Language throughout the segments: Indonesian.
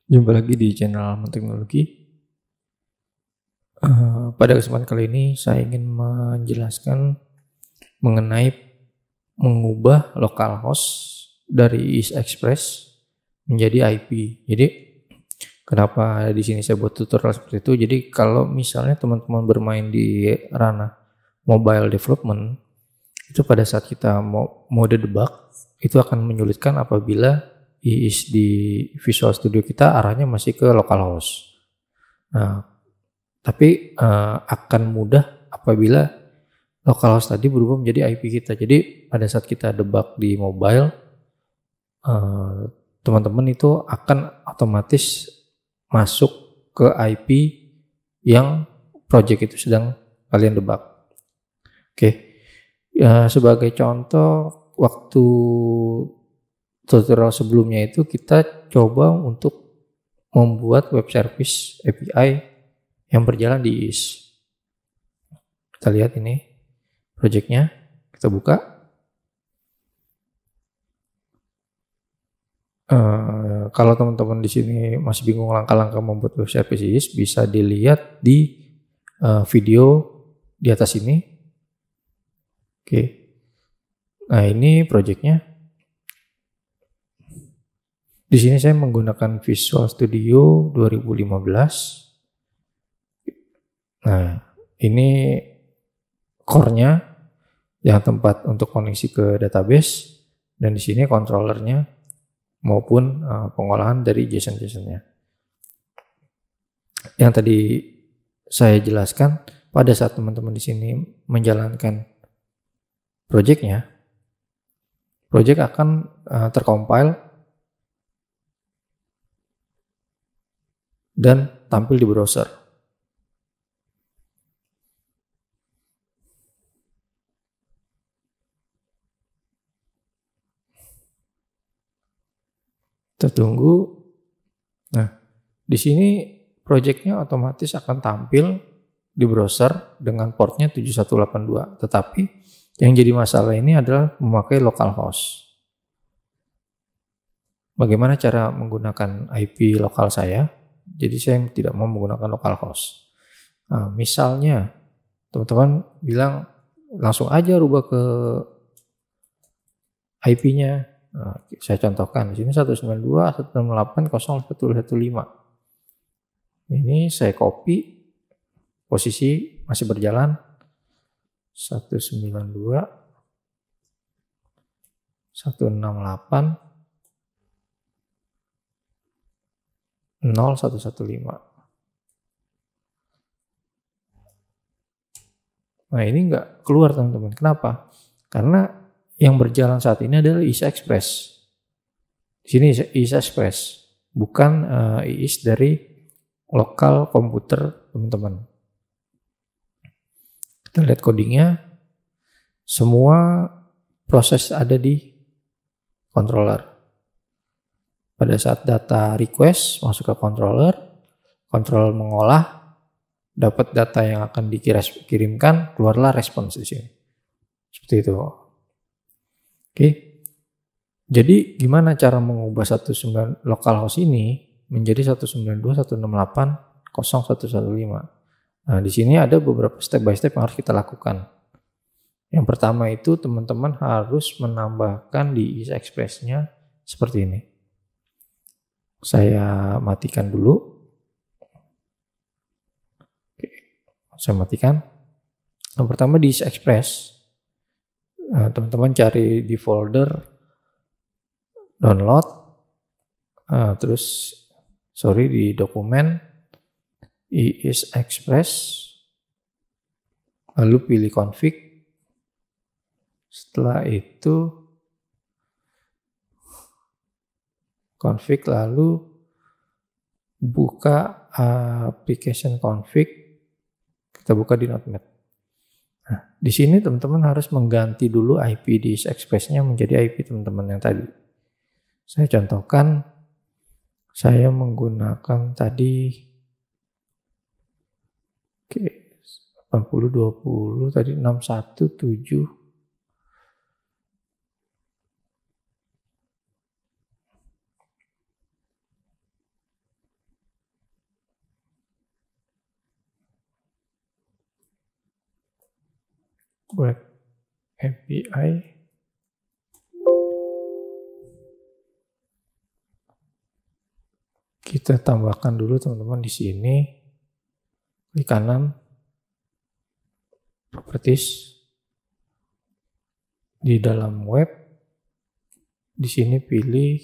Jumpa lagi di channel Alman Teknologi. Pada kesempatan kali ini saya ingin menjelaskan mengenai mengubah localhost dari EaseExpress menjadi IP. Jadi kenapa di sini saya buat tutorial seperti itu? Jadi kalau misalnya teman-teman bermain di ranah mobile development, itu pada saat kita mau mode debug itu akan menyulitkan apabila IIS di Visual Studio kita arahnya masih ke localhost. Nah, tapi akan mudah apabila localhost tadi berubah menjadi IP kita. Jadi pada saat kita debug di mobile, teman-teman itu akan otomatis masuk ke IP yang project itu sedang kalian debug. Oke, sebagai contoh waktu tutorial sebelumnya itu kita coba untuk membuat web service API yang berjalan di IIS. Kita lihat ini projectnya, kita buka. Kalau teman-teman di sini masih bingung langkah-langkah membuat web service IIS, bisa dilihat di video di atas ini. Oke, nah ini projectnya. Di sini saya menggunakan Visual Studio 2015. Nah, ini core-nya yang tempat untuk koneksi ke database, dan di sini controllernya maupun pengolahan dari JSON-JSON-nya. Yang tadi saya jelaskan, pada saat teman-teman di sini menjalankan project akan tercompile dan tampil di browser. Kita tunggu. Nah, di sini projectnya otomatis akan tampil di browser dengan portnya 7182. Tetapi yang jadi masalah ini adalah memakai localhost. Bagaimana cara menggunakan IP lokal saya? Jadi saya tidak mau menggunakan localhost. Nah, misalnya teman-teman bilang langsung aja rubah ke IP-nya. Nah, saya contohkan di sini 192.168.0.115. Ini saya copy, posisi masih berjalan 192.168.0.115. Nah, ini enggak keluar teman-teman. Kenapa? Karena yang berjalan saat ini adalah EaseExpress. Di sini EaseExpress, bukan IIS dari lokal komputer teman-teman. Kita lihat codingnya. Semua proses ada di controller. Pada saat data request masuk ke controller, controller mengolah, dapat data yang akan dikirimkan, keluarlah respons di sini. Seperti itu. Oke. Jadi gimana cara mengubah 19 localhost ini menjadi 192.168.0.115? Nah, di sini ada beberapa step by step yang harus kita lakukan. Yang pertama itu teman-teman harus menambahkan di EaseExpress-nya seperti ini. Saya matikan dulu. Oke, saya matikan. Yang pertama di EaseExpress, teman-teman cari di folder download, di dokumen EaseExpress, lalu pilih config. Setelah itu config, lalu buka application config, kita buka di Notepad. Nah, di sini teman-teman harus mengganti dulu IP di EaseExpress-nya menjadi IP teman-teman yang tadi. Saya contohkan, saya menggunakan tadi 8020 tadi 617. web API kita tambahkan dulu teman-teman di sini, klik kanan, properties, di dalam web, di sini pilih,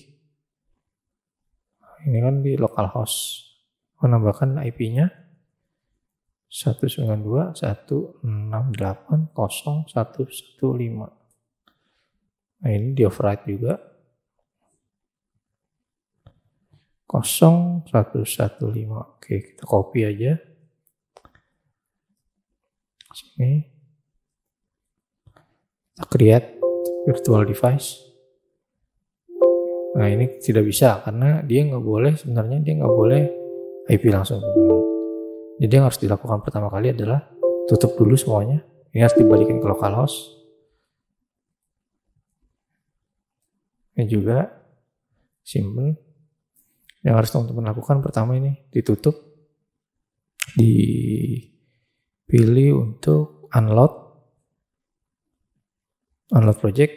ini kan di localhost, menambahkan IP-nya 192.168.0.115. Nah ini di override juga 0.115. Oke, kita copy aja sini, kita create virtual device. Nah ini tidak bisa karena dia nggak boleh, sebenarnya dia nggak boleh IP langsung. Jadi yang harus dilakukan pertama kali adalah tutup dulu semuanya. Ini harus dibalikin ke localhost. Ini juga simple. Yang harus teman-teman lakukan pertama ini ditutup, dipilih untuk unload project,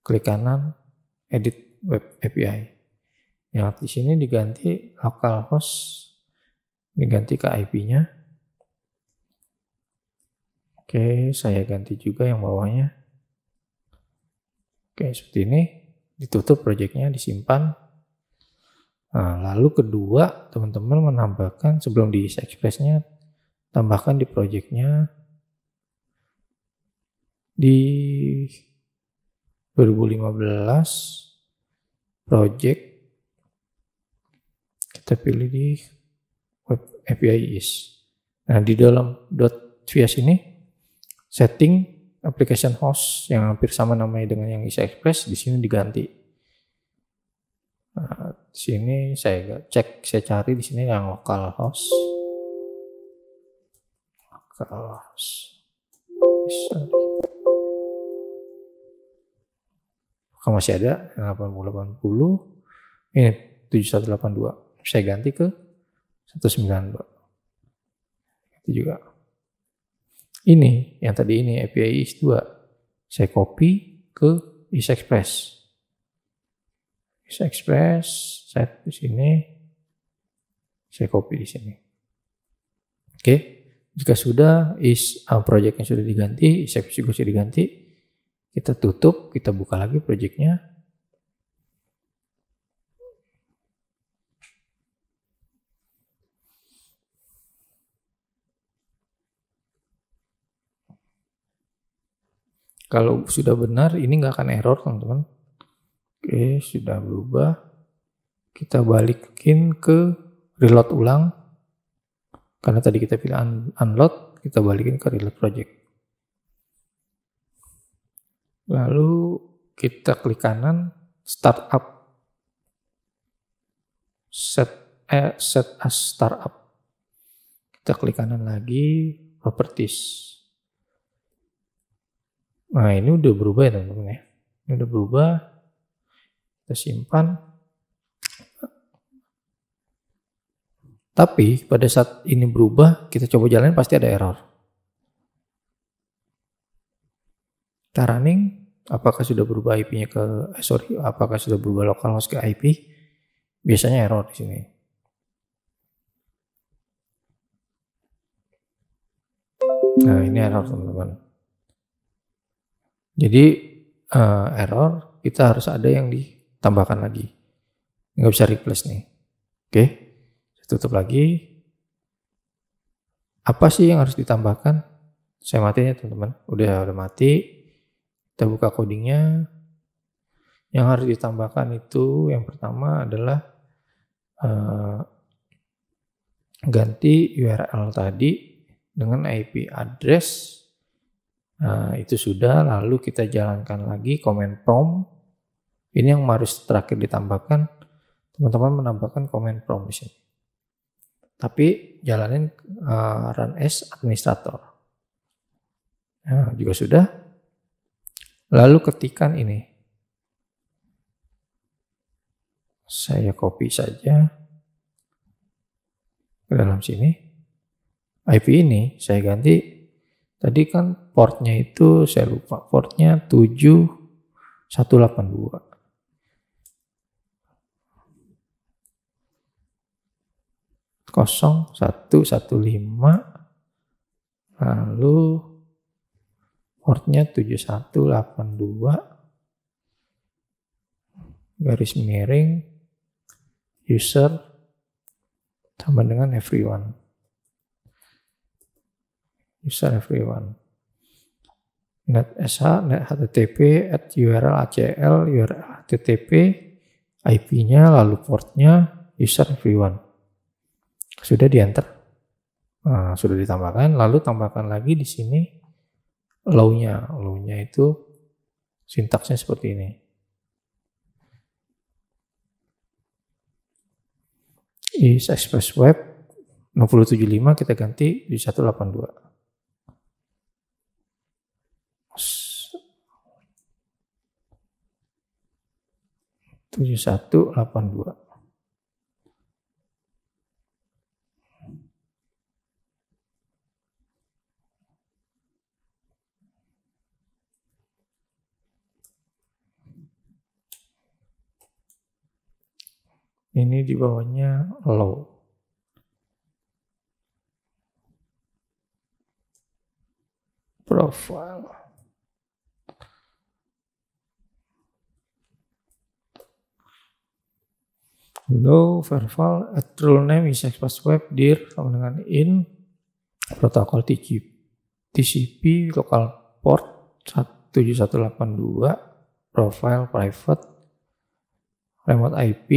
klik kanan, edit web API. Yang di sini diganti localhost, diganti ke IP-nya. Oke, saya ganti juga yang bawahnya. Oke, seperti ini. Ditutup projectnya, disimpan. Nah, lalu kedua, teman-teman menambahkan sebelum di Express-nya, tambahkan di project-nya di 2015 project, kita pilih di web API is. Nah, di dalam .cs ini setting application host yang hampir sama namanya dengan yang is Express, di sini diganti. Nah, di sini saya cari di sini yang localhost. Kalau masih ada 8080, ini 7182. Saya ganti ke 192. Itu juga. Ini yang tadi ini API is 2. Saya copy ke is Express. Is Express, set di sini, saya copy di sini. Oke, jika sudah project yang sudah diganti, is Express juga sudah diganti, kita tutup, kita buka lagi projectnya. Kalau sudah benar, ini nggak akan error teman-teman. Oke, sudah berubah. Kita balikin ke reload ulang. Karena tadi kita pilih unload, kita balikin ke reload project. Lalu kita klik kanan, startup. Set as startup. Kita klik kanan lagi, properties. Nah, ini udah berubah ya teman-teman ya. Ini udah berubah. Kita simpan. Tapi pada saat ini berubah, kita coba jalanin pasti ada error. Kita running, apakah sudah berubah IP-nya apakah sudah berubah localhost ke IP? Biasanya error di sini. Nah, ini error teman-teman. Jadi error, kita harus ada yang ditambahkan lagi. Nggak bisa replace nih. Oke, saya tutup lagi. Apa sih yang harus ditambahkan? Saya matiin ya teman-teman. Udah mati. Kita buka codingnya. Yang harus ditambahkan itu yang pertama adalah ganti URL tadi dengan IP address. Nah, itu sudah, lalu kita jalankan lagi command prompt. Ini yang harus terakhir ditambahkan. Teman-teman menambahkan command prompt di sini. Tapi jalanin run as administrator. Nah, juga sudah. Lalu ketikkan ini. Saya copy saja ke dalam sini. IP ini saya ganti Tadi kan portnya itu saya lupa, portnya 7182. Kosong 115, lalu portnya 7182 garis miring user sama dengan everyone. User everyone. Net SH, net HTTP, at URL ACL, URL HTTP, IP-nya, lalu portnya, user everyone. Sudah di enter. Nah, sudah ditambahkan, lalu tambahkan lagi di sini low-nya. Low-nya itu sintaksnya seperti ini. Is Express Web 6075 kita ganti di 182. 7182. Ini di bawahnya low. Profile. Low verbal at rule name is Express Web dir sama dengan in protokol TCP local port 7182 profile private remote IP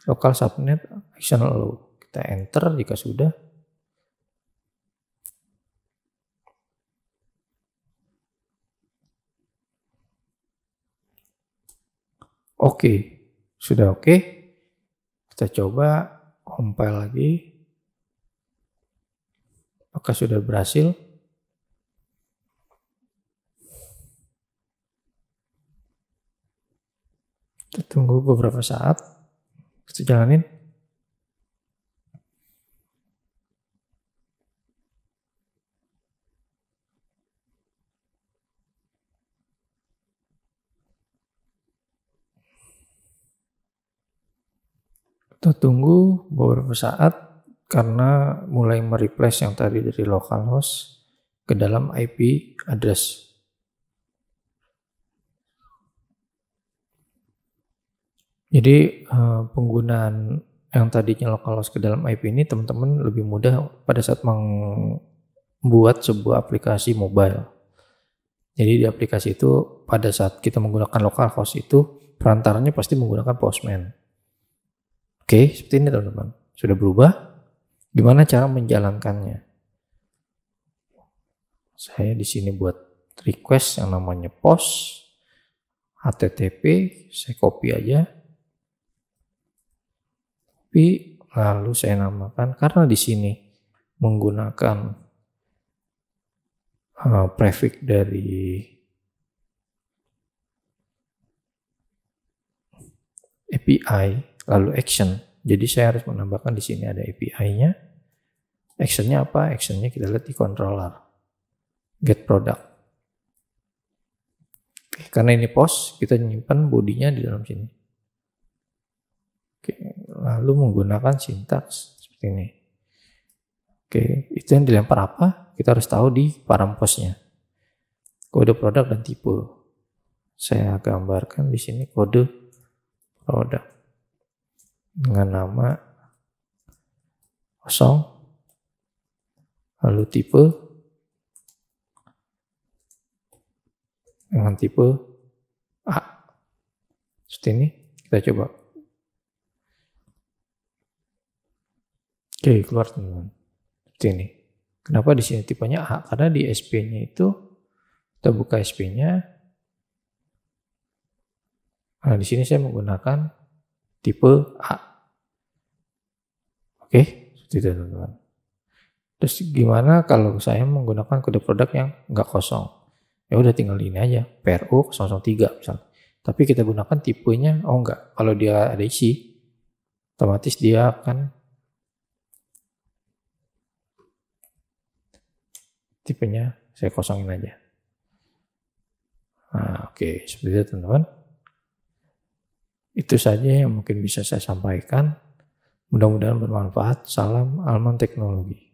local subnet action allow. Kita enter jika sudah. Oke, sudah oke. Kita coba compile lagi. Apakah sudah berhasil? Kita tunggu beberapa saat. Kita jalanin. Kita tunggu beberapa saat karena mulai mereplace yang tadi dari localhost ke dalam IP address. Jadi penggunaan yang tadinya localhost ke dalam IP ini teman-teman lebih mudah pada saat membuat sebuah aplikasi mobile. Jadi di aplikasi itu pada saat kita menggunakan localhost itu perantaranya pasti menggunakan Postman. Oke, seperti ini teman-teman. Sudah berubah. Gimana cara menjalankannya? Saya di sini buat request yang namanya post HTTP, saya copy aja. Lalu saya namakan karena di sini menggunakan prefix dari API lalu action. Jadi saya harus menambahkan di sini ada API-nya. Actionnya apa? Actionnya kita lihat di controller. Get product. Oke, karena ini post, kita menyimpan bodinya di dalam sini. Oke, lalu menggunakan sintaks seperti ini. Oke, itu yang dilempar apa? Kita harus tahu di param postnya. Kode produk dan tipe. Saya gambarkan di sini kode produk dengan nama 0, lalu tipe dengan tipe A. Seperti ini, kita coba. Oke, keluar teman-teman. Seperti ini. Kenapa di sini tipenya A? Karena di SP-nya itu kita buka SP-nya. Nah, di sini saya menggunakan tipe A. Oke, seperti itu teman-teman. Terus gimana kalau saya menggunakan kode produk yang enggak kosong? Ya udah tinggal ini aja, PRO 003 misalnya. Tapi kita gunakan tipenya, oh enggak. Kalau dia ada isi, otomatis dia akan tipenya saya kosongin aja. Nah, oke, seperti itu teman-teman. Itu saja yang mungkin bisa saya sampaikan. Mudah-mudahan bermanfaat. Salam Alman Teknologi.